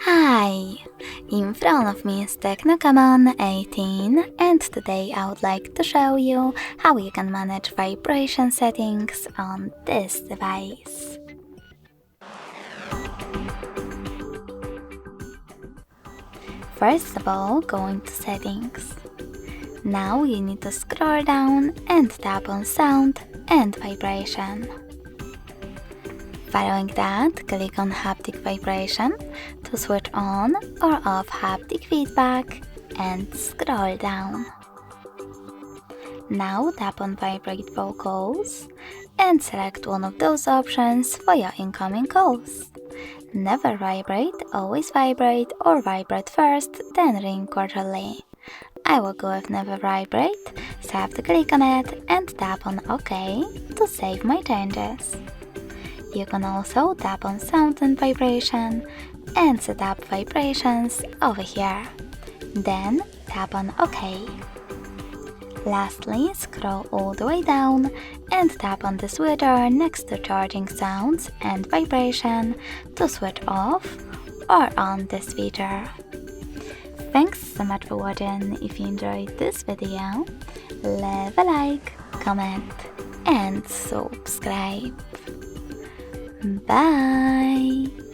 Hi! In front of me is Tecno Camon 18 and today I would like to show you how you can manage vibration settings on this device. First of all, go into settings. Now you need to scroll down and tap on sound and vibration. Following that, click on haptic vibration to switch on or off haptic feedback and scroll down. Now tap on vibrate vocals and select one of those options for your incoming calls. Never vibrate, always vibrate, or vibrate first, then ring quarterly. I will go with never vibrate, so I have to click on it and tap on OK to save my changes. You can also tap on sound and vibration and set up vibrations over here. Then tap on OK. Lastly, scroll all the way down and tap on the switcher next to charging sounds and vibration to switch off or on this feature. Thanks so much for watching. If you enjoyed this video, leave a like, comment and subscribe. Bye!